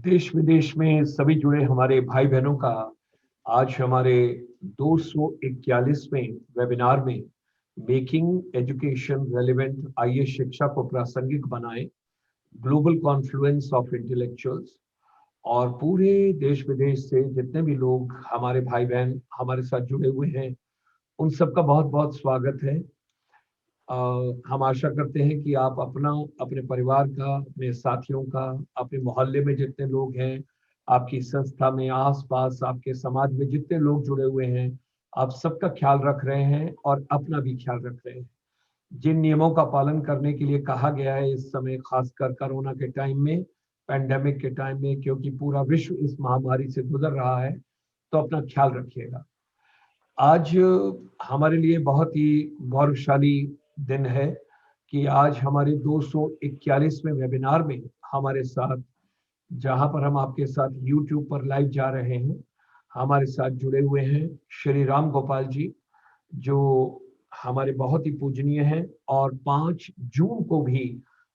देश विदेश में सभी जुड़े हमारे भाई बहनों का आज हमारे 241वें वेबिनार में मेकिंग एजुकेशन रेलिवेंट, आइए शिक्षा को प्रासंगिक बनाएं, ग्लोबल कॉन्फ्लुएंस ऑफ इंटेलेक्चुअल्स। और पूरे देश विदेश से जितने भी लोग हमारे भाई बहन हमारे साथ जुड़े हुए हैं, उन सबका बहुत बहुत स्वागत है। हम आशा करते हैं कि आप अपना, अपने परिवार का, अपने साथियों का, अपने मोहल्ले में जितने लोग हैं, आपकी संस्था में, आसपास आपके समाज में जितने लोग जुड़े हुए हैं, आप सबका ख्याल रख रहे हैं और अपना भी ख्याल रख रहे हैं। जिन नियमों का पालन करने के लिए कहा गया है इस समय, खासकर कोरोना के टाइम में, पैंडेमिक के टाइम में, क्योंकि पूरा विश्व इस महामारी से गुजर रहा है, तो अपना ख्याल रखिएगा। आज हमारे लिए बहुत ही गौरवशाली दिन है कि आज हमारे 241वें वेबिनार में हमारे साथ, जहां पर हम आपके साथ YouTube पर लाइव जा रहे हैं, हमारे साथ जुड़े हुए हैं श्री राम गोपाल जी, जो हमारे बहुत ही पूजनीय हैं। और 5 जून को भी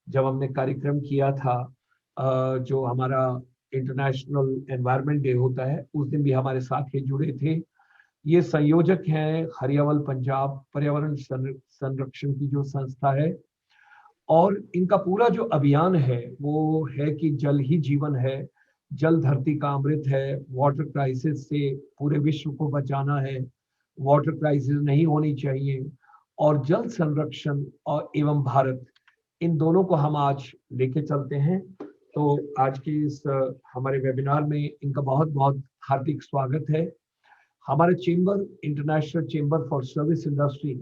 जब हमने कार्यक्रम किया था, जो हमारा इंटरनेशनल एनवायरनमेंट डे होता है, उस दिन भी हमारे साथ ये जुड़े थे। ये संयोजक हैं हरियावल पंजाब पर्यावरण संरक्षण की जो संस्था है, और इनका पूरा जो अभियान है वो है कि जल ही जीवन है, जल धरती का अमृत है, वाटर क्राइसिस से पूरे विश्व को बचाना है, वाटर क्राइसिस नहीं होनी चाहिए, और जल संरक्षण और एवं भारत, इन दोनों को हम आज लेके चलते हैं। तो आज के इस हमारे वेबिनार में इनका बहुत बहुत हार्दिक स्वागत है। हमारे chamber, international chamber for service industry,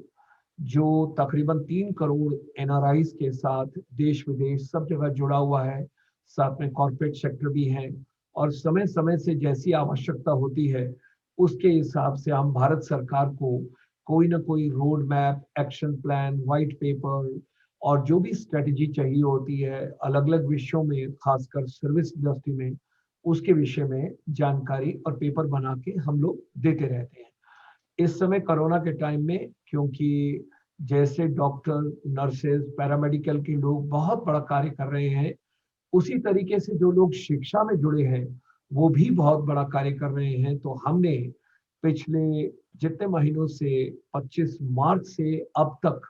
जो तकरीबन 3 करोड़ एनआरआईज के साथ देश विदेश सब जगह जुड़ा हुआ है, साथ में कॉर्पोरेट सेक्टर भी है, और समय समय से जैसी आवश्यकता होती है उसके हिसाब से हम भारत सरकार को कोई ना कोई road map, action plan, white paper और जो भी स्ट्रेटेजी चाहिए होती है अलग अलग विषयों में, खासकर सर्विस इंडस्ट्री में, उसके विषय में जानकारी और पेपर बना के हम लोग देते रहते हैं। इस समय कोरोना के टाइम में, क्योंकि जैसे डॉक्टर, नर्सेज, पैरामेडिकल के लोग बहुत बड़ा कार्य कर रहे हैं, उसी तरीके से जो लोग शिक्षा में जुड़े हैं वो भी बहुत बड़ा कार्य कर रहे हैं। तो हमने पिछले जितने महीनों से, 25 मार्च से अब तक,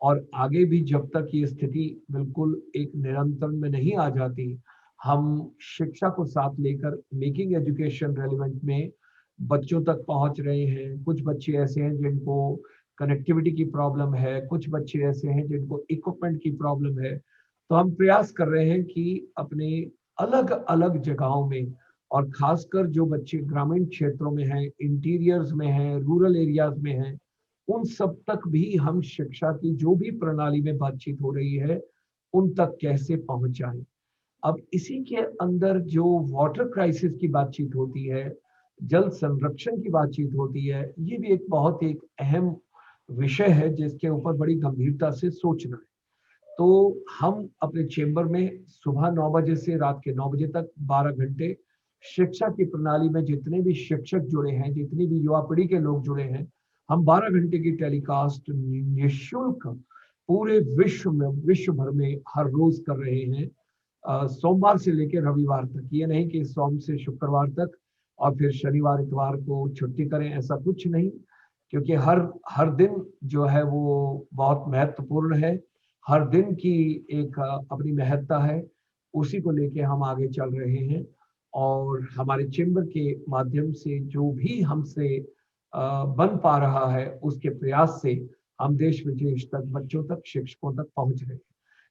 और आगे भी जब तक ये स्थिति बिल्कुल एक निरंतर में नहीं आ जाती, हम शिक्षा को साथ लेकर मेकिंग एजुकेशन रेलिवेंट में बच्चों तक पहुंच रहे हैं। कुछ बच्चे ऐसे हैं जिनको कनेक्टिविटी की प्रॉब्लम है, कुछ बच्चे ऐसे हैं जिनको इक्विपमेंट की प्रॉब्लम है। तो हम प्रयास कर रहे हैं कि अपने अलग अलग जगहों में, और खासकर जो बच्चे ग्रामीण क्षेत्रों में हैं, इंटीरियर्स में हैं, रूरल एरियाज में हैं, उन सब तक भी हम शिक्षा की जो भी प्रणाली में बातचीत हो रही है उन तक कैसे पहुंचाएं। अब इसी के अंदर जो वाटर क्राइसिस की बातचीत होती है, जल संरक्षण की बातचीत होती है, ये भी एक बहुत एक अहम विषय है जिसके ऊपर बड़ी गंभीरता से सोचना है। तो हम अपने चेंबर में सुबह 9 बजे से रात के 9 बजे तक 12 घंटे शिक्षा की प्रणाली में जितने भी शिक्षक जुड़े हैं, जितनी भी युवा पीढ़ी के लोग जुड़े हैं, हम 12 घंटे की टेलीकास्ट निःशुल्क पूरे विश्व में, विश्व भर में हर रोज कर रहे हैं। सोमवार से लेकर रविवार तक, ये नहीं कि सोम से शुक्रवार तक और फिर शनिवार इतवार को छुट्टी करें, ऐसा कुछ नहीं। क्योंकि हर हर दिन जो है वो बहुत महत्वपूर्ण है, हर दिन की एक अपनी महत्ता है, उसी को लेके हम आगे चल रहे हैं। और हमारे चेंबर के माध्यम से जो भी हमसे बन पा रहा है उसके प्रयास से हम देश विदेश तक, बच्चों तक, शिक्षकों तक पहुंच रहे हैं।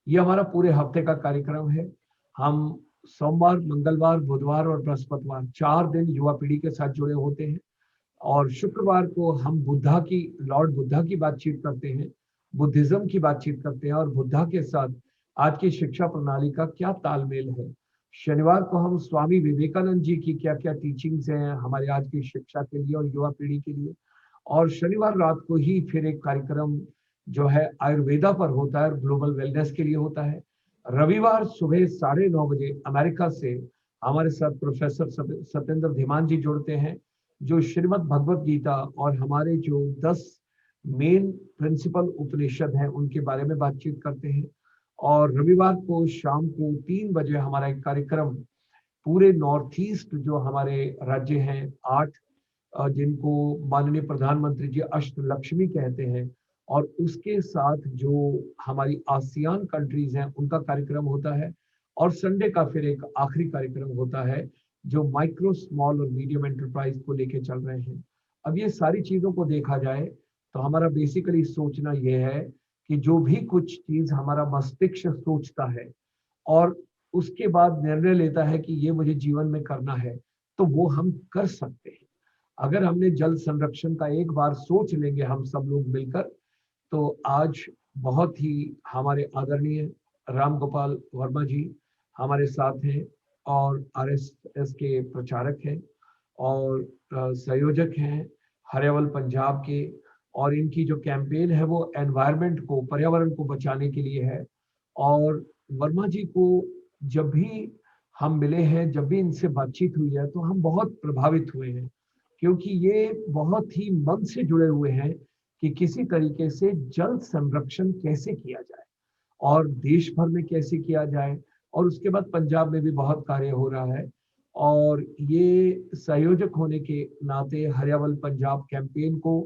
ये हमारा पूरे हफ्ते का कार्यक्रम है। हम सोमवार, मंगलवार, बुधवार और बृहस्पतिवार 4 दिन युवा पीढ़ी के साथ जुड़े होते हैं, और शुक्रवार को हम बुद्धा की, लॉर्ड बुद्धा की बातचीत करते हैं, बुद्धिज्म की बातचीत करते हैं, और बुद्धा के साथ आज की शिक्षा प्रणाली का क्या तालमेल है। शनिवार को हम स्वामी विवेकानंद जी की क्या क्या टीचिंग्स हैं हमारे आज की शिक्षा के लिए और युवा पीढ़ी के लिए। और शनिवार रात को ही फिर एक कार्यक्रम जो है आयुर्वेदा पर होता है, ग्लोबल वेलनेस के लिए होता है। रविवार सुबह 9:30 बजे अमेरिका से हमारे साथ प्रोफेसर सत्येंद्र धीमान जी जुड़ते हैं, जो श्रीमद् भगवत गीता और हमारे जो 10 मेन प्रिंसिपल उपनिषद हैं उनके बारे में बातचीत करते हैं। और रविवार को शाम को 3 बजे हमारा एक कार्यक्रम पूरे नॉर्थ ईस्ट जो हमारे राज्य हैं 8, जिनको माननीय प्रधानमंत्री जी अष्टलक्ष्मी कहते हैं, और उसके साथ जो हमारी आसियान कंट्रीज हैं उनका कार्यक्रम होता है, और संडे का फिर एक आखिरी कार्यक्रम होता है जो माइक्रो, स्मॉल और मीडियम एंटरप्राइज को लेके चल रहे हैं। अब ये सारी चीजों को देखा जाए तो हमारा बेसिकली सोचना यह है कि जो भी कुछ चीज हमारा मस्तिष्क सोचता है और उसके बाद निर्णय लेता है कि ये मुझे जीवन में करना है, तो वो हम कर सकते हैं। अगर हमने जल संरक्षण का एक बार सोच लेंगे हम सब लोग मिलकर, तो आज बहुत ही हमारे आदरणीय राम गोपाल वर्मा जी हमारे साथ हैं, और आरएसएस के प्रचारक हैं और संयोजक हैं हरियावल पंजाब के, और इनकी जो कैंपेन है वो एनवायरनमेंट को, पर्यावरण को बचाने के लिए है। और वर्मा जी को जब भी हम मिले हैं, जब भी इनसे बातचीत हुई है, तो हम बहुत प्रभावित हुए हैं, क्योंकि ये बहुत ही मन से जुड़े हुए हैं कि किसी तरीके से जल संरक्षण कैसे किया जाए और देश भर में कैसे किया जाए, और उसके बाद पंजाब में भी बहुत कार्य हो रहा है। और ये संयोजक होने के नाते हरियावल पंजाब कैंपेन को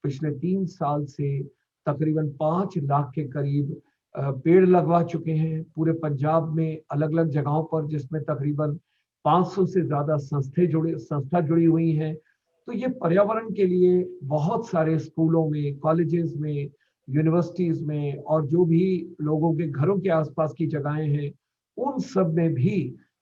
पिछले 3 साल से तकरीबन 5 लाख के करीब पेड़ लगवा चुके हैं पूरे पंजाब में अलग अलग जगहों पर, जिसमें तकरीबन 500 से ज्यादा संस्था जुड़ी हुई हैं। तो ये पर्यावरण के लिए बहुत सारे स्कूलों में, कॉलेजेस में, यूनिवर्सिटीज में, और जो भी लोगों के घरों के आसपास की जगहें हैं उन सब में भी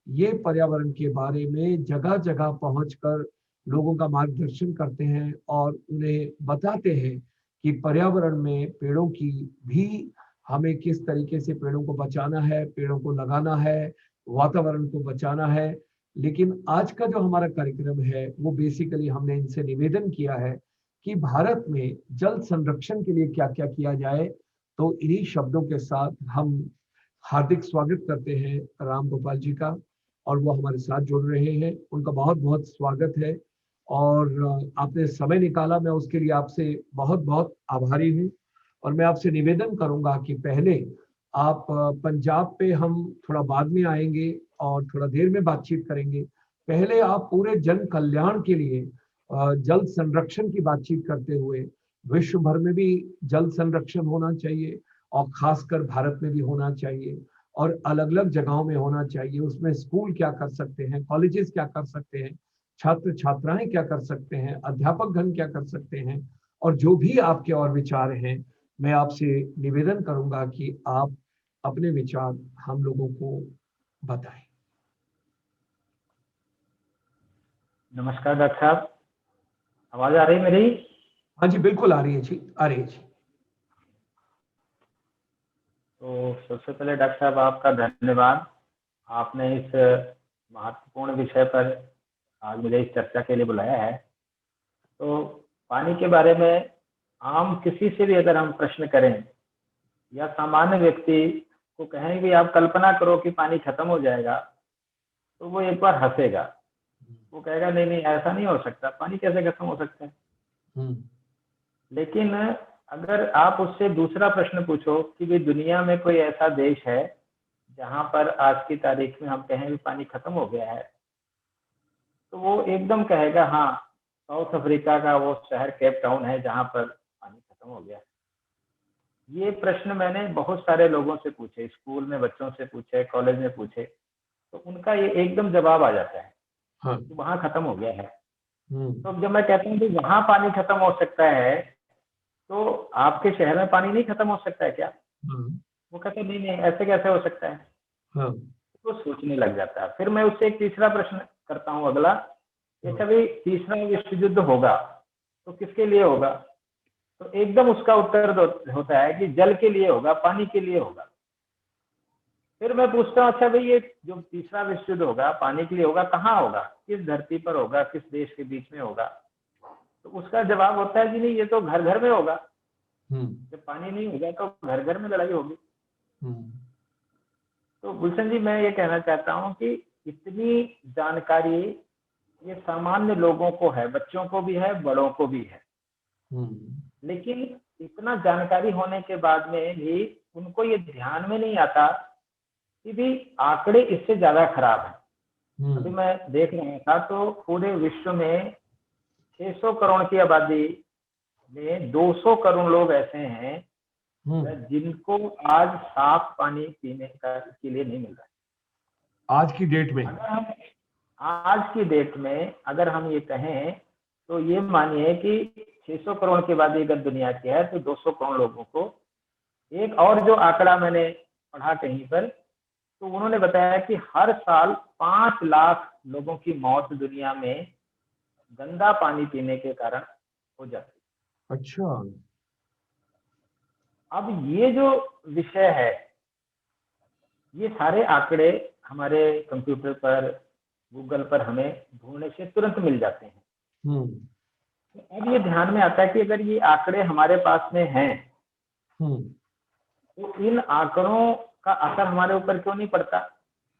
ये पर्यावरण के बारे में जगह जगह पहुंचकर लोगों का मार्गदर्शन करते हैं और उन्हें बताते हैं कि पर्यावरण में पेड़ों की भी, हमें किस तरीके से पेड़ों को बचाना है, पेड़ों को लगाना है, वातावरण को बचाना है। लेकिन आज का जो हमारा कार्यक्रम है वो बेसिकली हमने इनसे निवेदन किया है कि भारत में जल संरक्षण के लिए क्या क्या किया जाए। तो इन्हीं शब्दों के साथ हम हार्दिक स्वागत करते हैं राम गोपाल जी का, और वो हमारे साथ जुड़ रहे हैं। उनका बहुत बहुत स्वागत है, और आपने समय निकाला, मैं उसके लिए आपसे बहुत बहुत आभारी हूँ। और मैं आपसे निवेदन करूंगा कि पहले आप पंजाब पे हम थोड़ा बाद में आएंगे और थोड़ा देर में बातचीत करेंगे। पहले आप पूरे जन कल्याण के लिए जल संरक्षण की बातचीत करते हुए, विश्व भर में भी जल संरक्षण होना चाहिए और खासकर भारत में भी होना चाहिए, और अलग अलग जगहों में होना चाहिए। उसमें स्कूल क्या कर सकते हैं, कॉलेजेस क्या कर सकते हैं, छात्र छात्राएं क्या कर सकते हैं, अध्यापक गण क्या कर सकते हैं, और जो भी आपके और विचार हैं, मैं आपसे निवेदन करूंगा कि आप अपने विचार हम लोगों को बताएं। नमस्कार डॉक्टर साहब, आवाज आ रही है मेरी? हाँ जी, बिल्कुल आ रही है जी, आ रही है जी। तो सबसे पहले डॉक्टर साहब आपका धन्यवाद, आपने इस महत्वपूर्ण विषय पर आज मुझे इस चर्चा के लिए बुलाया है। तो पानी के बारे में आम किसी से भी अगर हम प्रश्न करें या सामान्य व्यक्ति को कहें कि आप कल्पना करो कि पानी खत्म हो जाएगा, तो वो एक बार हंसेगा, वो कहेगा नहीं नहीं ऐसा नहीं हो सकता, पानी कैसे खत्म हो सकता है। लेकिन अगर आप उससे दूसरा प्रश्न पूछो कि भाई दुनिया में कोई ऐसा देश है जहां पर आज की तारीख में हम कहें भी पानी खत्म हो गया है, तो वो एकदम कहेगा हाँ, साउथ अफ्रीका का वो शहर केप टाउन है जहां पर पानी खत्म हो गया। ये प्रश्न मैंने बहुत सारे लोगों से पूछे, स्कूल में बच्चों से पूछे, कॉलेज में पूछे, तो उनका ये एकदम जवाब आ जाता है हाँ। कि वहां खत्म हो गया है। तो जब मैं कहता हूँ कि वहां पानी खत्म हो सकता है, तो आपके शहर में पानी नहीं खत्म हो सकता है क्या? वो कहते नहीं नहीं ऐसे कैसे हो सकता है। तो सोचने लग जाता है। फिर मैं उससे एक तीसरा प्रश्न करता हूँ अगला, अच्छा भाई तीसरा विश्व युद्ध होगा तो किसके लिए होगा? तो एकदम उसका उत्तर होता है कि जल के लिए होगा, पानी के लिए होगा। फिर मैं पूछता हूँ अच्छा भाई ये जो तीसरा विश्व युद्ध होगा पानी के लिए होगा, कहाँ होगा, किस धरती पर होगा, किस देश के बीच में होगा? तो उसका जवाब होता है कि नहीं ये तो घर घर में होगा। जब पानी नहीं होगा तो घर घर में लड़ाई होगी। तो गुलशन जी मैं ये कहना चाहता हूँ कि इतनी जानकारी ये सामान्य लोगों को है, बच्चों को भी है, बड़ों को भी है, लेकिन इतना जानकारी होने के बाद में भी उनको ये ध्यान में नहीं आता कि भी आंकड़े इससे ज्यादा खराब है। अभी मैं देख रहा था तो पूरे विश्व में 600 करोड़ की आबादी में 200 करोड़ लोग ऐसे हैं जिनको आज साफ पानी पीने के लिए नहीं मिल रहा है। आज की डेट में अगर हम आज की डेट में अगर हम ये कहें तो ये मानिए कि 600 करोड़ की आबादी अगर दुनिया की है तो 200 करोड़ लोगों को, एक और जो आंकड़ा मैंने पढ़ा कहीं पर, तो उन्होंने बताया कि हर साल 5 लाख लोगों की मौत दुनिया में गंदा पानी पीने के कारण हो जाती है। अच्छा, अब ये जो विषय है, ये सारे आंकड़े हमारे कंप्यूटर पर, गूगल पर हमें ढूंढने से तुरंत मिल जाते हैं। तो अब ये ध्यान में आता है कि अगर ये आंकड़े हमारे पास में हैं तो इन आंकड़ों का असर हमारे ऊपर क्यों नहीं पड़ता।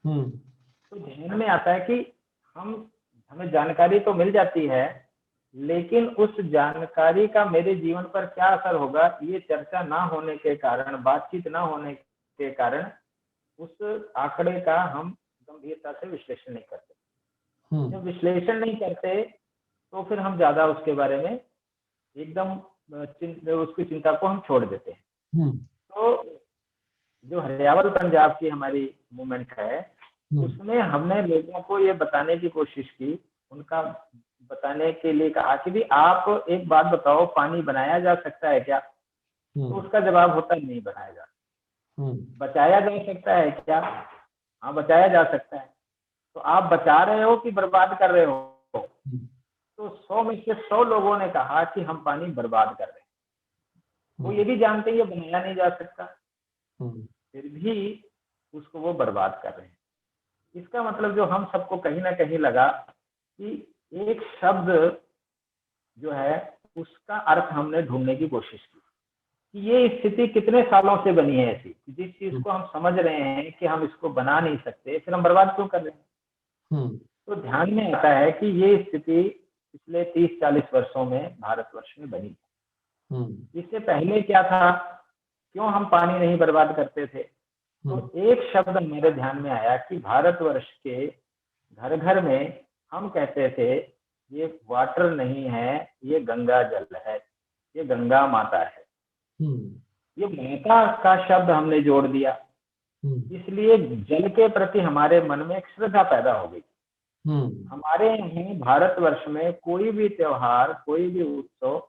तो ध्यान में आता है कि हमें जानकारी तो मिल जाती है, लेकिन उस जानकारी का मेरे जीवन पर क्या असर होगा, ये चर्चा ना होने के कारण, बातचीत ना होने के कारण उस आंकड़े का हम गंभीरता से विश्लेषण नहीं करते। जब विश्लेषण नहीं करते तो फिर हम ज्यादा उसके बारे में एकदम उसकी चिंता को हम छोड़ देते हैं। तो जो हरियावल पंजाब की हमारी मूवमेंट है, उसमें हमने लोगों को ये बताने की कोशिश की, उनका बताने के लिए कहा कि भी आप एक बात बताओ, पानी बनाया जा सकता है क्या? तो उसका जवाब होता है नहीं बनाया जा सकता। बचाया जा सकता है क्या? हाँ, बचाया जा सकता है। तो आप बचा रहे हो कि बर्बाद कर रहे हो? तो 100 में से 100 लोगों ने कहा कि हम पानी बर्बाद कर रहे हैं। वो ये भी जानते हैं ये बनाया नहीं जा सकता, फिर भी उसको वो बर्बाद कर रहे हैं। इसका मतलब जो हम सबको कहीं ना कहीं लगा कि एक शब्द जो है उसका अर्थ हमने ढूंढने की कोशिश की कि ये स्थिति कितने सालों से बनी है ऐसी, जिस चीज को हम समझ रहे हैं कि हम इसको बना नहीं सकते, फिर हम बर्बाद क्यों कर रहे हैं। तो ध्यान में आता है कि ये स्थिति पिछले 30-40 वर्षों में भारतवर्ष में बनी। इससे पहले क्या था, क्यों हम पानी नहीं बर्बाद करते थे? तो एक शब्द मेरे ध्यान में आया कि भारतवर्ष के घर घर में हम कहते थे ये वाटर नहीं है, ये गंगा जल है, ये गंगा माता है। ये माता का शब्द हमने जोड़ दिया, इसलिए जल के प्रति हमारे मन में एक श्रद्धा पैदा हो गई। हमारे यहाँ भारतवर्ष में कोई भी त्योहार, कोई भी उत्सव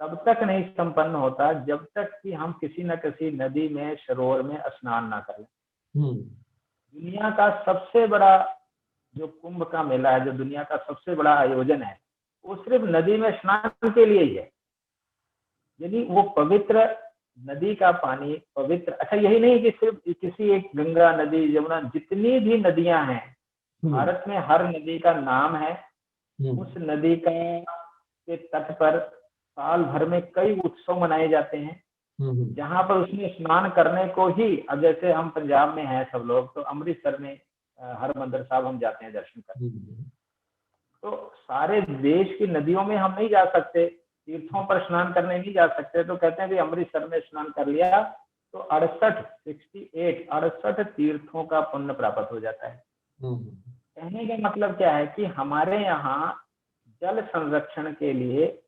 तब तक नहीं संपन्न होता जब तक कि हम किसी न किसी नदी में, सरोवर में स्नान ना करें। दुनिया का सबसे बड़ा जो कुंभ का मेला है, जो दुनिया का सबसे बड़ा आयोजन है, वो सिर्फ नदी में स्नान के लिए ही है। यदि वो पवित्र नदी का पानी पवित्र, अच्छा यही नहीं कि सिर्फ किसी एक गंगा नदी, यमुना, जितनी भी नदियां हैं भारत में, हर नदी का नाम है। उस नदी के तट पर साल भर में कई उत्सव मनाए जाते हैं, जहां पर उसमें स्नान करने को ही, अब जैसे हम पंजाब में हैं सब लोग, तो अमृतसर में हरमंदिर साहब हम जाते हैं दर्शन करने। तो सारे देश की नदियों में हम नहीं जा सकते, तीर्थों पर स्नान करने नहीं जा सकते, तो कहते हैं कि अमृतसर में स्नान कर लिया तो 68 तीर्थों का पुण्य प्राप्त हो जाता है। कहने का मतलब क्या है कि हमारे यहाँ जल संरक्षण के लिए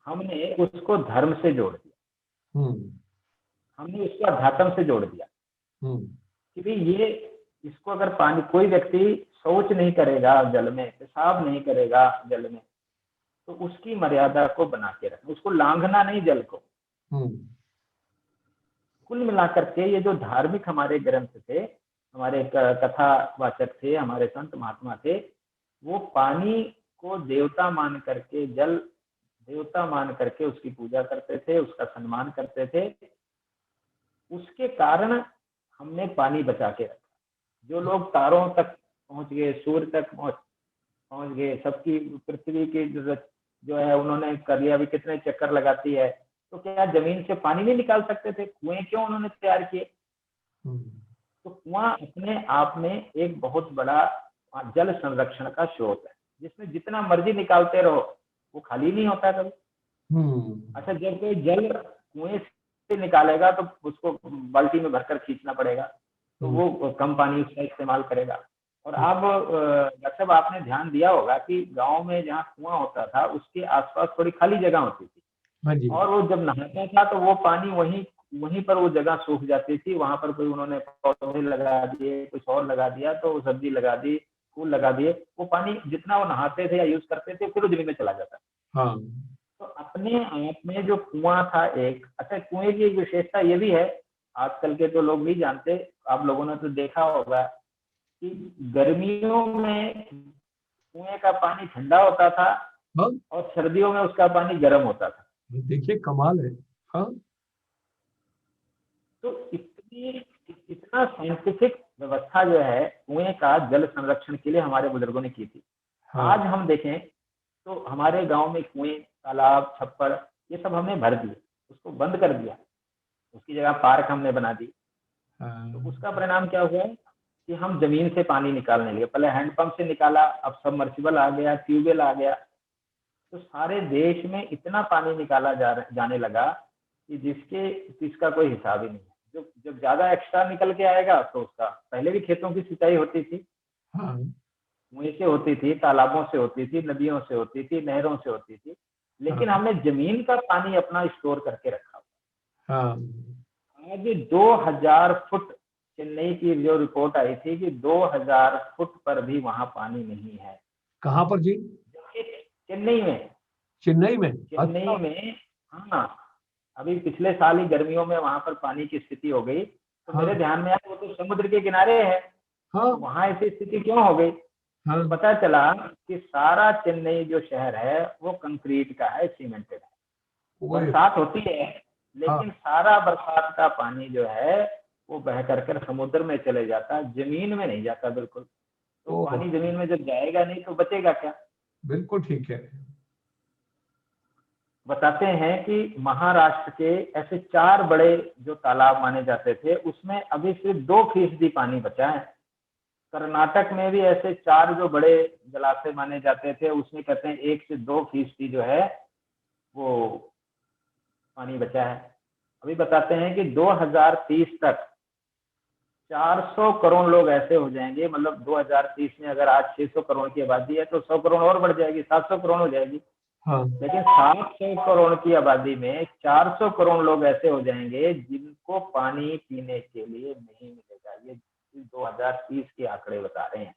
हमने उसको धर्म से जोड़ दिया, हमने उसको अध्यात्म से जोड़ दिया कि भाई ये, इसको अगर पानी, कोई व्यक्ति शौच नहीं करेगा जल में, पेशाब नहीं करेगा जल में, तो उसकी मर्यादा को बना के रखना, उसको लांघना नहीं जल को। कुल मिलाकर के ये जो धार्मिक हमारे ग्रंथ थे, हमारे कथावाचक थे, हमारे संत महात्मा थे, वो पानी को देवता मान करके, जल देवता मान करके उसकी पूजा करते थे, उसका सम्मान करते थे। उसके कारण हमने पानी बचा के रखा। जो लोग तारों तक पहुंच गए, सूर्य तक पहुंच गए, सबकी पृथ्वी की जो है उन्होंने कर लिया, अभी कितने चक्कर लगाती है, तो क्या जमीन से पानी नहीं निकाल सकते थे? कुएं क्यों उन्होंने तैयार किए? तो कुआं अपने आप में एक बहुत बड़ा जल संरक्षण का स्रोत है, जिसमें जितना मर्जी निकालते रहो वो खाली नहीं होता कभी। अच्छा, जब कोई जल कुएं से निकालेगा तो उसको बाल्टी में भरकर खींचना पड़ेगा, तो वो कम पानी उसका इस्तेमाल करेगा। और अब डॉक्टर साहब आपने ध्यान दिया होगा कि गांव में जहाँ कुआं होता था उसके आसपास थोड़ी खाली जगह होती थी, हाँ जी। और वो जब नहाता था तो वो पानी वहीं वहीं पर वो जगह सूख जाती थी, वहां पर कोई उन्होंने पौधे लगा दिए, कुछ और लगा दिया, तो सब्जी लगा दी, फूल लगा दिए, वो पानी जितना वो नहाते थे या यूज करते थे फिर वो जमीन में चला जाता। हाँ तो अपने आप में जो कुआं था एक, अच्छा कुएं की एक विशेषता ये भी है, आजकल के तो लोग नहीं जानते, आप लोगों ने तो देखा होगा कि गर्मियों में कुएं का पानी ठंडा होता था हाँ, और सर्दियों में उसका पानी गर्म होता था। देखिए कमाल है। हाँ तो इतना साइंटिफिक व्यवस्था जो है कुएं का जल संरक्षण के लिए हमारे बुजुर्गों ने की थी। हाँ आज हम देखें तो हमारे गांव में कुएं, तालाब, छप्पर ये सब हमने भर दिए, उसको बंद कर दिया, उसकी जगह पार्क हमने बना दी। तो हाँ, उसका परिणाम क्या हुआ कि हम जमीन से पानी निकालने लगे, पहले हैंडपंप से निकाला, अब सबमर्सिबल आ गया, ट्यूबवेल आ गया, तो सारे देश में इतना पानी निकाला जाने लगा कि जिसका कोई हिसाब ही नहीं है। जब जब ज्यादा एक्स्ट्रा निकल के आएगा तो उसका, पहले भी खेतों की सिंचाई होती थी, हाँ, कुएं से होती थी, तालाबों से होती थी, नदियों से होती थी, नहरों से होती थी, लेकिन हाँ, हमने जमीन का पानी अपना स्टोर करके रखा। हाँ। आज 2000 फुट, चेन्नई की जो रिपोर्ट आई थी कि 2000 फुट पर भी वहां पानी नहीं है। कहाँ पर जी? जबकि चेन्नई में, चेन्नई में? चेन्नई अच्छा। में, हाँ, अभी पिछले साल ही गर्मियों में वहां पर पानी की स्थिति हो गई, तो मेरे हाँ ध्यान में आया वो तो समुद्र के किनारे है, हाँ तो वहां ऐसी स्थिति क्यों हो गई। तो हाँ। पता चला कि सारा चेन्नई जो शहर है वो कंक्रीट का है, सीमेंटेड है। ओए। बरसात होती है हाँ। लेकिन सारा बरसात का पानी जो है वो बह कर समुद्र में चले जाता, जमीन में नहीं जाता बिल्कुल। तो ओह, पानी जमीन में जब जाएगा नहीं तो बचेगा क्या। बिल्कुल ठीक है। बताते हैं कि महाराष्ट्र के ऐसे 4 बड़े जो तालाब माने जाते थे उसमें अभी सिर्फ 2% पानी बचा है। कर्नाटक में भी ऐसे 4 जो बड़े जलाशय माने जाते थे उसमें कहते हैं 1 से 2% जो है वो पानी बचा है। अभी बताते हैं कि 2030 तक 400 करोड़ लोग ऐसे हो जाएंगे, मतलब 2030 में अगर आज 600 करोड़ की आबादी है तो 100 करोड़ और बढ़ जाएगी, 700 करोड़ हो जाएगी। हाँ। लेकिन 700 करोड़ की आबादी में 400 करोड़ लोग ऐसे हो जाएंगे जिनको पानी पीने के लिए नहीं मिलेगा। ये 2030 के आंकड़े बता रहे हैं।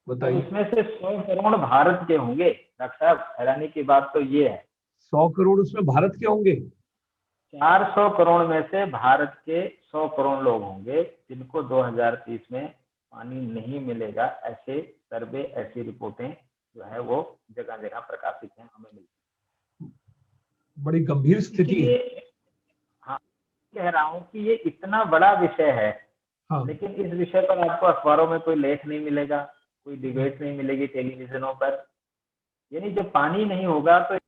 और बताइए। इसमें से 100 करोड़ भारत के होंगे। डॉक्टर साहब हैरानी की बात तो ये है, 100 करोड़ उसमें भारत के होंगे? 400 करोड़ में से भारत के 100 करोड़ लोग होंगे जिनको 2030 में पानी नहीं मिलेगा। ऐसे सर्वे, ऐसी रिपोर्टें जो है वो जगह जगह प्रकाशित हैं, हमें मिलती बड़ी गंभीर हैं। स्थिति है। इसलिए हाँ, कह रहा हूँ कि ये इतना बड़ा विषय है, हाँ। लेकिन इस विषय पर आपको अखबारों में कोई लेख नहीं मिलेगा, कोई डिबेट नहीं मिलेगी टेलीविजनों पर। यानी जब पानी नहीं होगा तो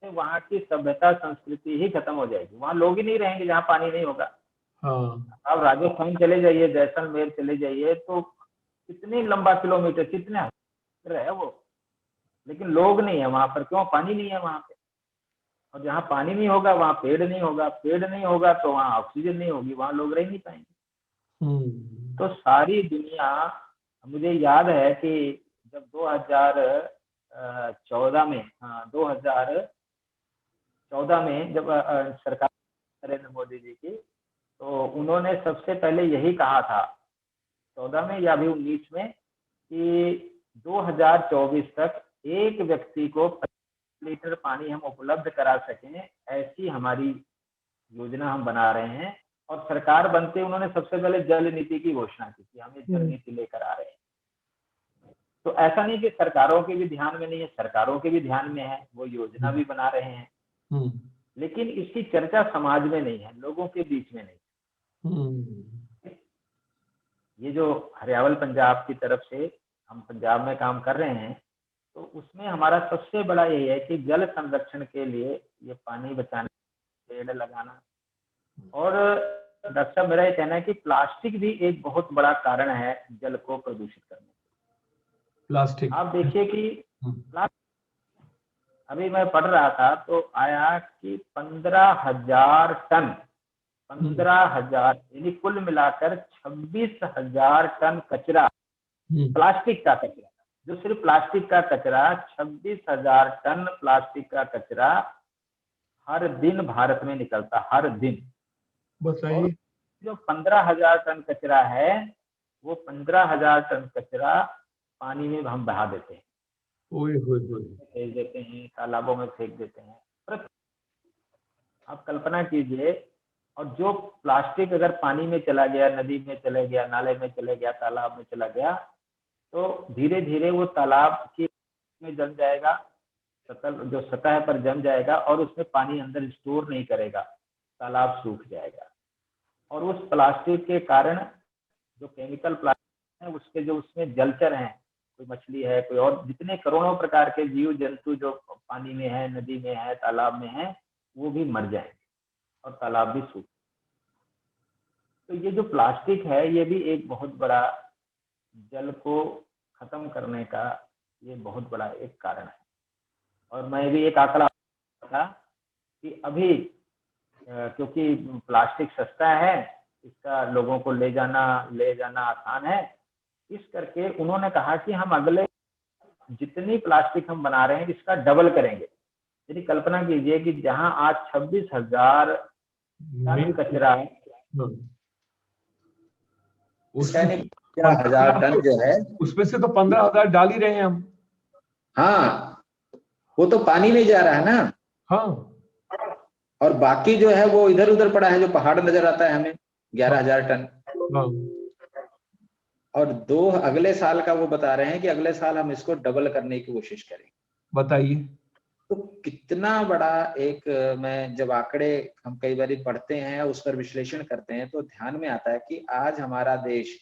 वहाँ की सभ्यता संस्कृति ही खत्म हो जाएगी, वहाँ लोग ही नहीं रहेंगे जहाँ पानी नहीं होगा। हाँ। आप राजस्थान चले जाइए, जैसलमेर चले जाइए, तो कितने लंबा किलोमीटर, कितने है वो, लेकिन लोग नहीं है वहां पर। क्यों? पानी नहीं है वहां पे। और जहाँ पानी नहीं होगा वहाँ पेड़ नहीं होगा, पेड़ नहीं होगा तो वहाँ ऑक्सीजन नहीं होगी, वहाँ लोग रह नहीं पाएंगे। तो सारी दुनिया, मुझे याद है कि जब 2014 में, हाँ 2014 में जब सरकार नरेंद्र मोदी जी की, तो उन्होंने सबसे पहले यही कहा था 14 में या अभी 19 में कि 2024 तक एक व्यक्ति को 25 लीटर पानी हम उपलब्ध करा सकें, ऐसी हमारी योजना हम बना रहे हैं। और सरकार बनते उन्होंने सबसे पहले जल नीति की घोषणा की थी, हम ये जल नीति लेकर आ रहे हैं। तो ऐसा नहीं कि सरकारों के भी ध्यान में नहीं है, सरकारों के भी ध्यान में है, वो योजना भी बना रहे हैं, लेकिन इसकी चर्चा समाज में नहीं है, लोगों के बीच में नहीं। ये जो हरियावल पंजाब की तरफ से हम पंजाब में काम कर रहे हैं, तो उसमें हमारा सबसे बड़ा यही है कि जल संरक्षण के लिए ये पानी बचाने, पेड़ लगाना। और डॉक्टर साहब मेरा ये कहना है कि प्लास्टिक भी एक बहुत बड़ा कारण है जल को प्रदूषित करने। प्लास्टिक। आप देखिए कि अभी मैं पढ़ रहा था तो आया कि 15,000 टन, 15,000 यानी कुल मिलाकर 26,000 टन कचरा प्लास्टिक का कचरा, जो सिर्फ प्लास्टिक का कचरा 26,000 टन प्लास्टिक का कचरा हर दिन भारत में निकलता, हर दिन। और बताइए। जो 15,000 टन कचरा है, वो 15,000 टन कचरा पानी में हम बहा देते हैं, ओए होए होए। फेंक देते हैं, तालाबों में फेंक देते हैं। आप कल्पना कीजिए, और जो प्लास्टिक अगर पानी में चला गया, नदी में चला गया, नाले में चला गया, तालाब में चला गया, तो धीरे धीरे वो तालाब की में जम जाएगा, जो सतह पर जम जाएगा, और उसमें पानी अंदर स्टोर नहीं करेगा, तालाब सूख जाएगा। और उस प्लास्टिक के कारण जो केमिकल प्लास्टिक है, उसके जो उसमें जलचर हैं, कोई मछली है, कोई और जितने करोड़ों प्रकार के जीव जंतु जो पानी में है, नदी में है, तालाब में है, वो भी मर जाएंगे और तालाब भी सूख। तो ये जो प्लास्टिक है, ये भी एक बहुत बड़ा जल को खत्म करने का ये बहुत बड़ा एक कारण है। और मैं भी एक आंकड़ा था कि अभी क्योंकि प्लास्टिक सस्ता है, इसका लोगों को ले जाना आसान है, इस करके उन्होंने कहा कि हम अगले जितनी प्लास्टिक हम बना रहे हैं, इसका डबल करेंगे। यदि कल्पना कीजिए कि जहां आज 26,000 टन कचरा, हजार टन जो है, उसमें से तो 15,000 डाल ही रहे हैं हम। हाँ, वो तो पानी में जा रहा है ना। हाँ, और बाकी जो है वो इधर उधर पड़ा है, जो पहाड़ नजर आता है हमें 11,000 टन। हाँ। और अगले साल का वो बता रहे हैं कि अगले साल हम इसको डबल करने की कोशिश करेंगे। बताइए। तो कितना बड़ा एक, मैं जब आंकड़े हम कई बार पढ़ते हैं, उस पर विश्लेषण करते हैं, तो ध्यान में आता है कि आज हमारा देश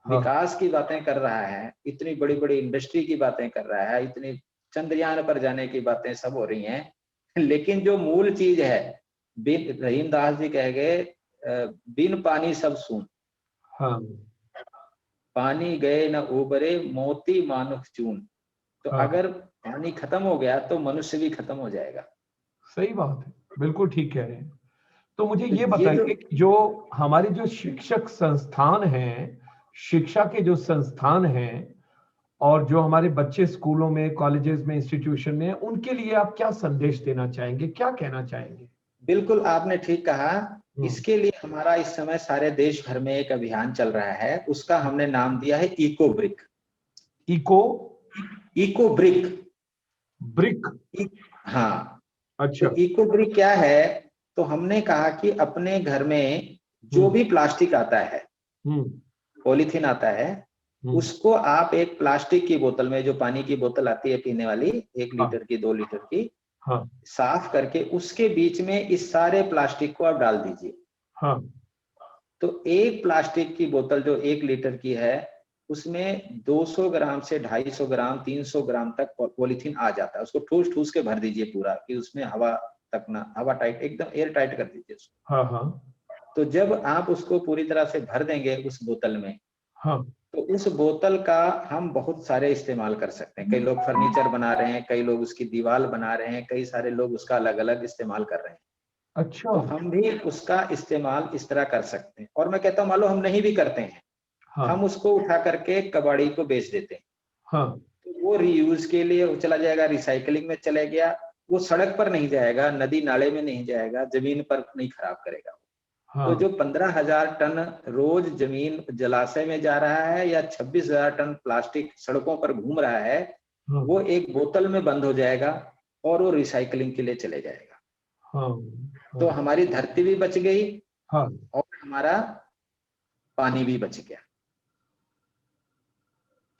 विकास की बातें कर रहा है, इतनी बड़ी बड़ी इंडस्ट्री की बातें कर रहा है, इतनी चंद्रयान पर जाने की बातें सब हो रही हैं, लेकिन जो मूल चीज है, रहीम दास जी कह गए, बिन पानी सब सून। हाँ। पानी गए न उबरे मोती मानुख चून। तो हाँ। अगर पानी खत्म हो गया तो मनुष्य भी खत्म हो जाएगा। सही बात है, बिल्कुल ठीक कह रहे हैं। तो मुझे तो ये बताइए कि जो हमारे जो शिक्षक संस्थान हैं, शिक्षा के जो संस्थान हैं, और जो हमारे बच्चे स्कूलों में, कॉलेजेस में, इंस्टीट्यूशन में, उनके लिए आप क्या संदेश देना चाहेंगे, क्या कहना चाहेंगे? बिल्कुल आपने ठीक कहा। इसके लिए हमारा इस समय सारे देश भर में एक अभियान चल रहा है, उसका हमने नाम दिया है इको ब्रिक। Eco brick. हाँ। अच्छा। तो इको ब्रिक क्या है? तो हमने कहा कि अपने घर में जो भी प्लास्टिक आता है, पॉलीथीन आता है, उसको आप एक प्लास्टिक की बोतल में, जो पानी की बोतल आती है पीने वाली, 1 लीटर की, 2 लीटर की, साफ करके उसके बीच में इस सारे प्लास्टिक को आप डाल दीजिए। तो एक प्लास्टिक की बोतल जो 1 लीटर की है, उसमें 200 ग्राम से 250 ग्राम 300 ग्राम तक पॉलीथीन आ जाता है। उसको ठूस ठूस के भर दीजिए पूरा, कि उसमें हवा तक ना, हवा टाइट, एकदम एयर टाइट कर दीजिए उसको। तो जब आप उसको पूरी तरह से भर देंगे उस बोतल में, तो उस बोतल का हम बहुत सारे इस्तेमाल कर सकते हैं। कई लोग फर्नीचर बना रहे हैं, कई लोग उसकी दीवार बना रहे हैं, कई सारे लोग उसका अलग अलग इस्तेमाल कर रहे हैं। अच्छा। तो हम भी उसका इस्तेमाल इस तरह कर सकते हैं। और मैं कहता हूँ, मान लो हम नहीं भी करते हैं, हम उसको उठा करके कबाड़ी को बेच देते हैं, तो वो रीयूज के लिए चला जाएगा, रिसाइकलिंग में चले गया, वो सड़क पर नहीं जाएगा, नदी नाले में नहीं जाएगा, जमीन पर नहीं खराब करेगा। तो जो 15,000 टन रोज जमीन जलाशय में जा रहा है, या 26,000 टन प्लास्टिक सड़कों पर घूम रहा है, वो एक बोतल में बंद हो जाएगा और वो रिसाइकलिंग के लिए चले जाएगा। तो हमारी धरती भी बच गई और हमारा पानी भी बच गया।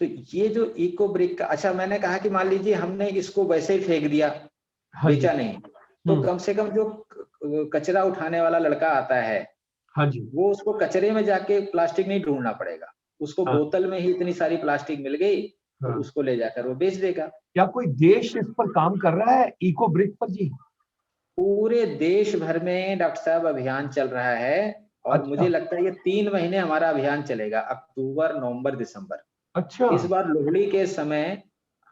तो ये जो इको ब्रिक का, अच्छा मैंने कहा कि मान लीजिए हमने इसको वैसे ही फेंक दिया, बेचा नहीं, तो कम से कम जो कचरा उठाने वाला लड़का आता है, वो उसको कचरे में जाके प्लास्टिक नहीं ढूंढना पड़ेगा, उसको बोतल में ही इतनी सारी प्लास्टिक मिल गई, तो उसको ले जाकर वो बेच देगा। क्या कोई देश इस पर काम कर रहा है, इको ब्रिक पर? जी, पूरे देश भर में डॉक्टर साहब अभियान चल रहा है। और मुझे लगता है ये 3 महीने हमारा अभियान चलेगा, अक्टूबर, नवंबर, दिसंबर। अच्छा। इस बार लोहड़ी के समय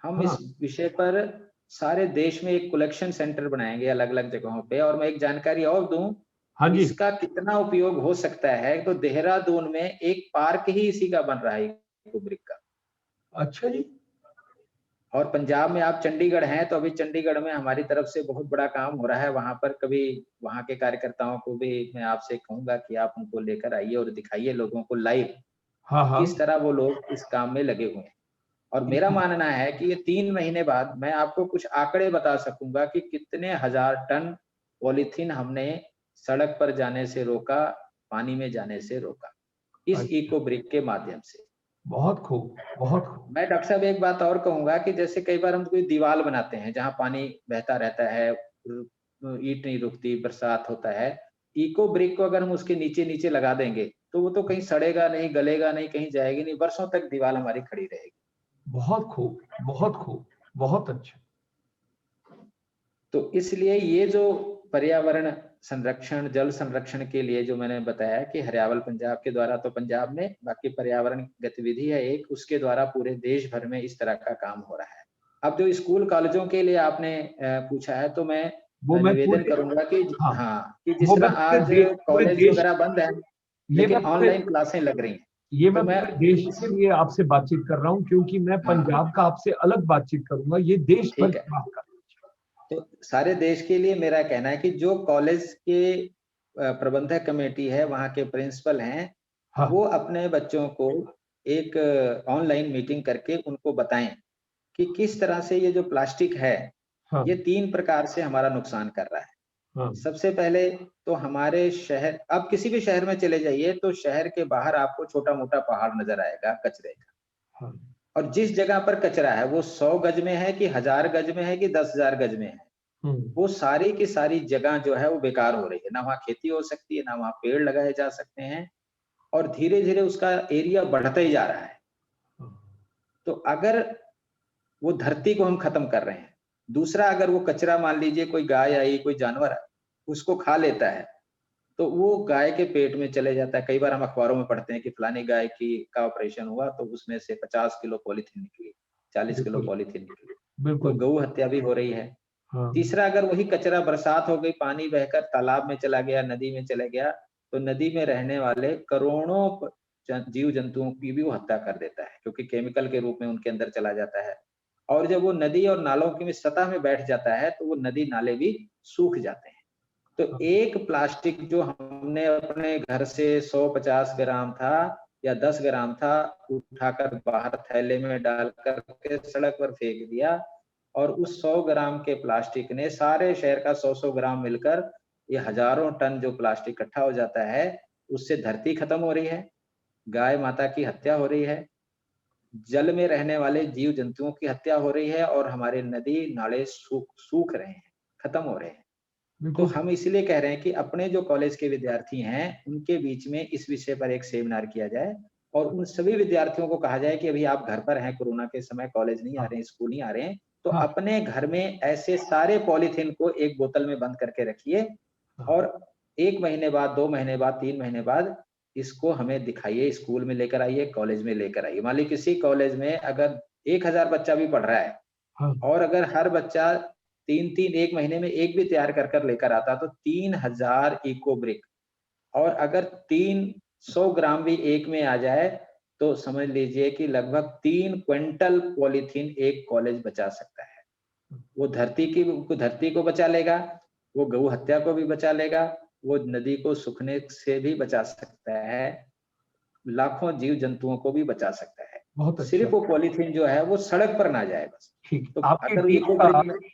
हम इस विषय पर सारे देश में एक कलेक्शन सेंटर बनाएंगे अलग अलग जगहों पे। और मैं एक जानकारी और दूं, इसका कितना उपयोग हो सकता है, तो देहरादून में एक पार्क ही इसी का बन रहा है, इको ब्रिक का। अच्छा जी। और पंजाब में आप चंडीगढ़ हैं, तो अभी चंडीगढ़ में हमारी तरफ से बहुत बड़ा काम हो रहा है। वहाँ पर कभी वहाँ के कार्यकर्ताओं को भी मैं आपसे कहूँगा कि आप उनको लेकर आइए और दिखाइए लोगों को लाइव हाँ, हाँ। किस तरह वो लोग इस काम में लगे हुए हैं। और मेरा मानना है कि ये 3 महीने बाद मैं आपको कुछ आंकड़े बता सकूँगा कि कितने हजार टन पॉलीथीन हमने सड़क पर जाने से रोका, पानी में जाने से रोका, इस अच्छा, इको ब्रिक के माध्यम से। बहुत खूब, बहुत खूब। मैं डॉक्टर साहब एक बात और कहूँगा कि जैसे कई बार हम कोई दीवार बनाते हैं जहाँ पानी बहता रहता है, ईंट नहीं रुकती, बरसात होता है। इको ब्रिक को अगर हम उसके नीचे-नीचे लगा देंगे, तो वो तो कहीं सड़ेगा नहीं, गलेगा नहीं, कहीं जाएगी नहीं, वर्षों तक दीवार हमारी खड़ी रहेगी। बहुत खूब, बहुत खूब, बहुत अच्छा। तो इसलिए ये जो पर्यावरण संरक्षण, जल संरक्षण के लिए जो मैंने बताया कि हरियावल पंजाब के द्वारा तो पंजाब में, बाकी पर्यावरण गतिविधि है एक, उसके द्वारा पूरे देश भर में इस तरह का काम हो रहा है। अब जो स्कूल कॉलेजों के लिए आपने पूछा है, तो मैं वो मैं निवेदन पूरे करूँगा कि हाँ, हाँ, कि जिस वो मैं तरह आज पूरे कॉलेज देश वगैरह बंद है, ये मैं लेकिन पूरे ऑनलाइन क्लासें लग रही हैं। ये तो मैं मैं पूरे देश के लिए आपसे बातचीत कर रहा हूँ, क्योंकि मैं हाँ, पंजाब का आपसे अलग बातचीत करूँगा, ये देश भर ठीक है। की बात कर। तो सारे देश के लिए मेरा कहना है कि जो कॉलेज के प्रबंधक कमेटी है, वहाँ के प्रिंसिपल हैं, हाँ, वो अपने बच्चों को एक ऑनलाइन मीटिंग करके उनको बताएँ कि किस तरह से ये जो प्लास्टिक है, हाँ, ये 3 प्रकार से हमारा नुकसान कर रहा है। हाँ, सबसे पहले तो हमारे शहर, आप किसी भी शहर में चले जाइए, तो शहर के बाहर आपको छोटा-मोटा पहाड़ नज़र आएगा कचरे का। हाँ, और जिस जगह पर कचरा है, वो 100 गज में है कि 1000 गज में है कि 10,000 गज में है, हुँ, वो सारी की सारी जगह जो है वो बेकार हो रही है। ना वहाँ खेती हो सकती है, ना वहाँ पेड़ लगाए जा सकते हैं और धीरे-धीरे उसका एरिया बढ़ता ही जा रहा है। हाँ, तो अगर वो धरती को हम खत्म कर रहे हैं, दूसरा अगर वो कचरा मान लीजिए कोई गाय आई, कोई जानवर है, उसको खा लेता है, तो वो गाय के पेट में चले जाता है। कई बार हम अखबारों में पढ़ते हैं कि फलानी गाय की का ऑपरेशन हुआ तो उसमें से 50 किलो पॉलीथीन निकली, 40 किलो बिल्कुल, पॉलीथीन निकली। तो बिल्कुल, गौ हत्या भी हो रही है। हाँ, तीसरा, अगर वही कचरा बरसात हो गई, पानी बहकर तालाब में चला गया, नदी में चला गया, तो नदी में रहने वाले करोड़ों जीव जंतुओं की भी वो हत्या कर देता है, क्योंकि केमिकल के रूप में उनके अंदर चला जाता है। और जब वो नदी और नालों की सतह में बैठ जाता है, तो वो नदी नाले भी सूख जाते हैं। तो हाँ, एक प्लास्टिक जो हमने अपने घर से 150 ग्राम था या 10 ग्राम था, उठाकर बाहर थैले में डाल कर के सड़क पर फेंक दिया, और उस 100 ग्राम के प्लास्टिक ने सारे शहर का 100-100 ग्राम मिलकर ये हजारों टन जो प्लास्टिक इकट्ठा हो जाता है, उससे धरती खत्म हो रही है, गाय माता की हत्या हो रही है, जल में रहने वाले जीव जंतुओं की हत्या हो रही है और हमारे नदी नाले सूख सूख रहे हैं, खत्म हो रहे हैं। तो बिल्कुल हम सही। इसलिए कह रहे हैं कि अपने जो कॉलेज के विद्यार्थी हैं, उनके बीच में इस विषय पर एक सेमिनार किया जाए और उन सभी विद्यार्थियों को कहा जाए कि अभी आप घर पर हैं, कोरोना के समय कॉलेज नहीं आ हाँ, रहे हैं, स्कूल नहीं आ रहे हैं, तो हाँ, अपने घर में ऐसे सारे पॉलीथीन को एक बोतल में बंद करके रखिए हाँ, और 1 महीने बाद, 2 महीने बाद, 3 महीने बाद इसको हमें दिखाइए, स्कूल में लेकर आइए, कॉलेज में लेकर आइए। मान लीजिए किसी कॉलेज में अगर 1000 बच्चा भी पढ़ रहा है हाँ, और अगर हर बच्चा 3-3 1 महीने में एक भी तैयार कर लेकर आता, तो 3000 इको ब्रिक, और अगर 300 ग्राम भी एक में आ जाए, तो समझ लीजिए कि लगभग 3 क्विंटल पॉलीथीन एक कॉलेज बचा सकता है। वो धरती को बचा लेगा, वो गौ हत्या को भी बचा लेगा, वो नदी को सूखने से भी बचा सकता है, लाखों जीव जंतुओं को भी बचा सकता है। बहुत अच्छा। सिर्फ वो पॉलीथीन जो है वो सड़क पर ना जाए बस। ठीक। तो आपकी अगर टीम इको का ब्रिक में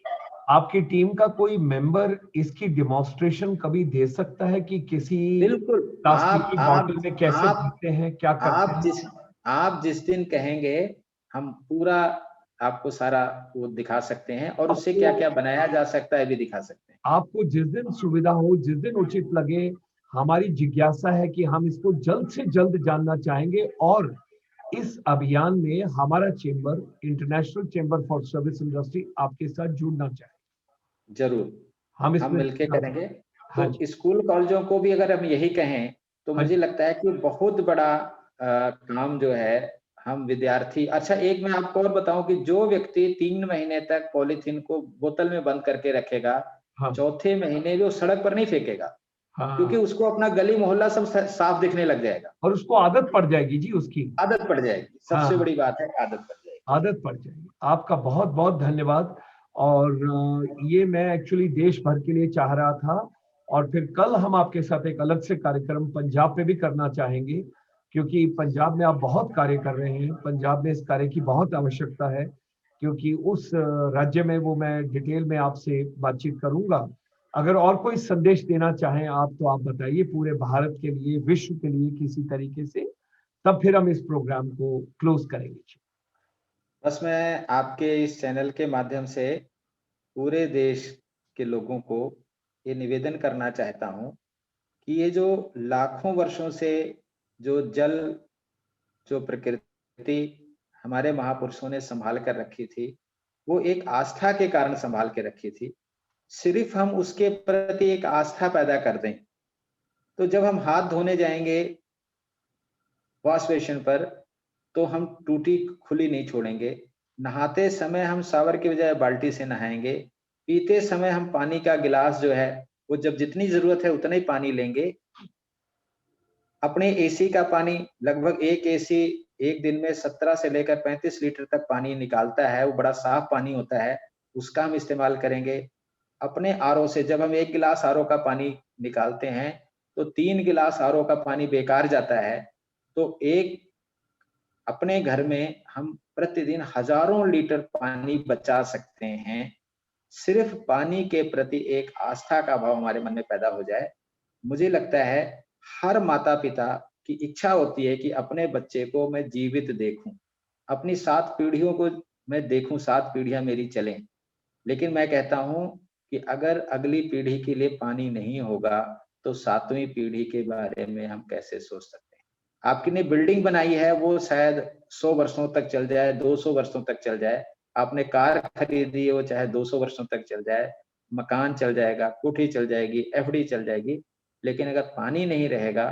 आपकी टीम का कोई मेंबर इसकी डेमोंस्ट्रेशन कभी दे सकता है कि किसी बिल्कुल, प्लास्टिक की बॉटल में कैसे आप भरते हैं, क्या करते आप हैं? जिस आप जिस दिन कहेंगे, हम पूरा आपको सारा वो दिखा सकते हैं और उससे आपको क्या-क्या बनाया जा सकता है भी दिखा सकते हैं। आपको जिस दिन सुविधा हो, जिस दिन उचित लगे, हमारी जिज्ञासा है कि हम इसको जल्द से जल्द जानना चाहेंगे और इस अभियान में हमारा chamber, international chamber for service industry आपके साथ जुड़ना चाहे। ज़रूर, हम हम इसमें मिलके जुड़ना करेंगे। चाहेंगे। हाँ तो जी, स्कूल कॉलेजों को भी अगर हम यही कहें, तो हाँ मुझे जी। लगता है कि बहुत बड़ा काम जो है, हम विद्यार्थी, अच्छा एक मैं आपको और बताऊँ कि जो व्यक्ति 3 महीने तक पॉलीथीन को बोतल में बंद करके रखेगा, हाँ, चौथे महीने वो सड़क पर नहीं फेंकेगा, क्योंकि हाँ। उसको अपना गली मोहल्ला सब साफ दिखने लग जाएगा। और उसको आदत पड़ जाएगी जी उसकी। आदत पड़ जाएगी, हाँ, सबसे हाँ। बड़ी बात है आदत पड़ जाएगी। आदत पड़ जाएगी। आपका बहुत बहुत धन्यवाद। और ये मैं एक्चुअली देश भर के लिए चाह रहा था, और फिर कल हम आपके साथ एक अलग से कार्यक्रम पंजाब पे भी करना चाहेंगे, क्योंकि पंजाब में आप बहुत कार्य कर रहे हैं। पंजाब में इस कार्य की बहुत आवश्यकता है, क्योंकि उस राज्य में वो मैं डिटेल में आपसे बातचीत करूंगा। अगर और कोई संदेश देना चाहें आप, तो आप बताइए, पूरे भारत के लिए, विश्व के लिए किसी तरीके से, तब फिर हम इस प्रोग्राम को क्लोज करेंगे। बस मैं आपके इस चैनल के माध्यम से पूरे देश के लोगों को ये निवेदन करना चाहता हूँ कि ये जो लाखों वर्षों से जो जल, जो प्रकृति हमारे महापुरुषों ने संभाल कर रखी थी, वो एक आस्था के कारण संभाल के रखी थी। सिर्फ हम उसके प्रति एक आस्था पैदा कर दें, तो जब हम हाथ धोने जाएंगे वॉश बेसिन पर, तो हम टूटी खुली नहीं छोड़ेंगे। नहाते समय हम शावर के बजाय बाल्टी से नहाएंगे। पीते समय हम पानी का गिलास जो है वो जब जितनी जरूरत है उतना ही पानी लेंगे। अपने एसी का पानी, लगभग एक एसी एक दिन में 17 से लेकर 35 लीटर तक पानी निकालता है, वो बड़ा साफ पानी होता है, उसका हम इस्तेमाल करेंगे। अपने आरओ से जब हम 1 गिलास आरओ का पानी निकालते हैं तो 3 गिलास आरओ का पानी बेकार जाता है। तो एक अपने घर में हम प्रतिदिन हजारों लीटर पानी बचा सकते हैं। सिर्फ पानी के प्रति एक आस्था का भाव हमारे मन में पैदा हो जाए। मुझे लगता है हर माता पिता की इच्छा होती है कि अपने बच्चे को मैं जीवित देखूं, अपनी 7 पीढ़ियों को मैं देखूं, 7 पीढ़ियां मेरी चलें। लेकिन मैं कहता हूं कि अगर अगली पीढ़ी के लिए पानी नहीं होगा तो 7वीं पीढ़ी के बारे में हम कैसे सोच सकते हैं। आपकी ने बिल्डिंग बनाई है, वो शायद 100 वर्षों तक चल जाए, 200 वर्षों तक चल जाए। आपने कार खरीदी है, वो चाहे 200 वर्षों तक चल जाए, मकान चल जाएगा, कोठी चल जाएगी, एफडी चल जाएगी। लेकिन अगर पानी नहीं रहेगा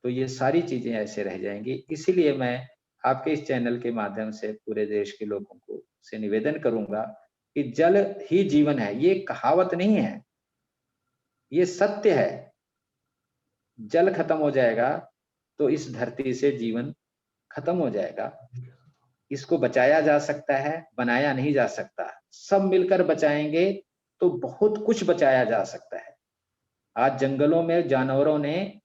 तो ये सारी चीजें ऐसे रह जाएंगी। इसीलिए मैं आपके इस चैनल के माध्यम से पूरे देश के लोगों को से निवेदन करूंगा कि जल ही जीवन है। ये कहावत नहीं है, ये सत्य है। जल खत्म हो जाएगा तो इस धरती से जीवन खत्म हो जाएगा। इसको बचाया जा सकता है, बनाया नहीं जा सकता। सब मिलकर बचाएंगे तो बहुत कुछ बचाया जा सकता है। आज जंगलों में जानवरों ने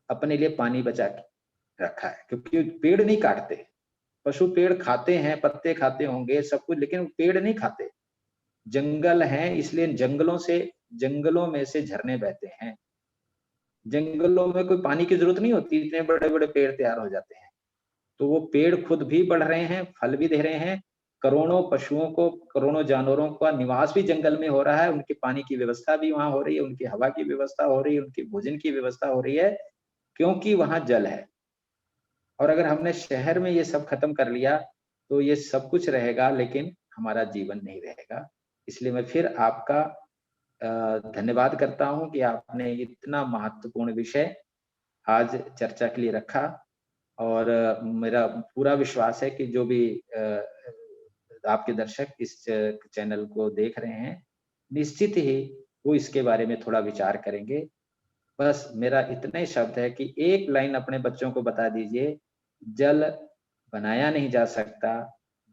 अपने लिए पानी बचा के रखा है, क्योंकि पेड़ नहीं काटते। पशु पेड़ खाते हैं, पत्ते खाते होंगे, सब कुछ, लेकिन पेड़ नहीं खाते। जंगल हैं, इसलिए जंगलों में से झरने बहते हैं। जंगलों में कोई पानी की जरूरत नहीं होती, इतने बड़े बड़े पेड़ तैयार हो जाते हैं। तो वो पेड़ खुद भी बढ़ रहे हैं, फल भी दे रहे हैं। करोड़ों पशुओं को, करोड़ों जानवरों का निवास भी जंगल में हो रहा है। उनके पानी की व्यवस्था भी वहां हो रही है, उनकी हवा की व्यवस्था हो रही है, उनकी भोजन की व्यवस्था हो रही है, क्योंकि वहां जल है। और अगर हमने शहर में ये सब खत्म कर लिया तो ये सब कुछ रहेगा, लेकिन हमारा जीवन नहीं रहेगा। इसलिए मैं फिर आपका धन्यवाद करता हूं कि आपने इतना महत्वपूर्ण विषय आज चर्चा के लिए रखा। और मेरा पूरा विश्वास है कि जो भी आपके दर्शक इस चैनल को देख रहे हैं, निश्चित ही वो इसके बारे में थोड़ा विचार करेंगे। बस मेरा इतना ही शब्द है कि एक लाइन अपने बच्चों को बता दीजिए, जल बनाया नहीं जा सकता,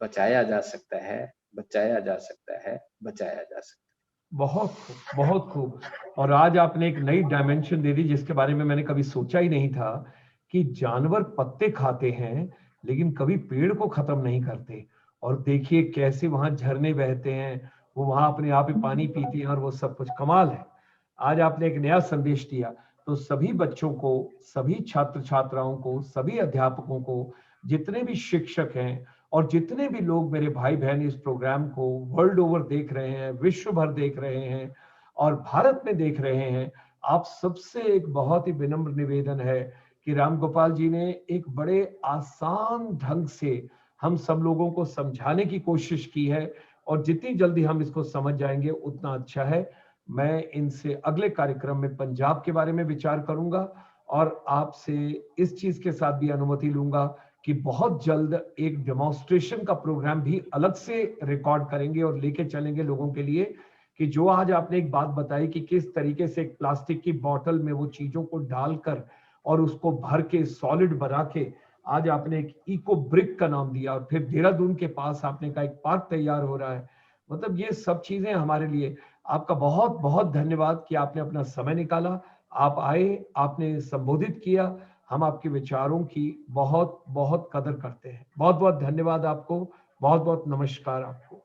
बचाया जा सकता है, बचाया जा सकता है, बचाया जा सकता है। बहुत खूब, बहुत खूब। और आज आपने एक नई डायमेंशन दे दी जिसके बारे में मैंने कभी सोचा ही नहीं था, कि जानवर पत्ते खाते हैं लेकिन कभी पेड़ को खत्म नहीं करते। और देखिए कैसे वहां झरने बहते हैं, वो वहां अपने आप ही पानी पीती हैं, और वो सब कुछ कमाल है। आज आपने एक नया संदेश दिया। तो सभी बच्चों को, सभी छात्र छात्राओं को, सभी अध्यापकों को, जितने भी शिक्षक हैं और जितने भी लोग मेरे भाई बहन इस प्रोग्राम को वर्ल्ड ओवर देख रहे हैं, विश्व भर देख रहे हैं और भारत में देख रहे हैं, आप सबसे एक बहुत ही विनम्र निवेदन है कि राम गोपाल जी ने एक बड़े आसान ढंग से हम सब लोगों को समझाने की कोशिश की है, और जितनी जल्दी हम इसको समझ जाएंगे उतना अच्छा है। मैं इनसे अगले कार्यक्रम में पंजाब के बारे में विचार करूंगा, और आपसे इस चीज के साथ भी अनुमति लूंगा कि बहुत जल्द एक डेमोन्स्ट्रेशन का प्रोग्राम भी अलग से रिकॉर्ड करेंगे और लेके चलेंगे लोगों के लिए, कि जो आज आपने एक बात बताई कि किस तरीके से एक प्लास्टिक की बोतल में वो चीजों को डालकर और उसको भर के सॉलिड बना के आज आपने एक इको ब्रिक का नाम दिया, और फिर देहरादून के पास आपने कहा एक पार्क तैयार हो रहा है। मतलब ये सब चीजें हमारे लिए, आपका बहुत बहुत धन्यवाद कि आपने अपना समय निकाला, आप आए, आपने संबोधित किया। हम आपके विचारों की बहुत बहुत कदर करते हैं। बहुत बहुत धन्यवाद आपको, बहुत बहुत नमस्कार आपको।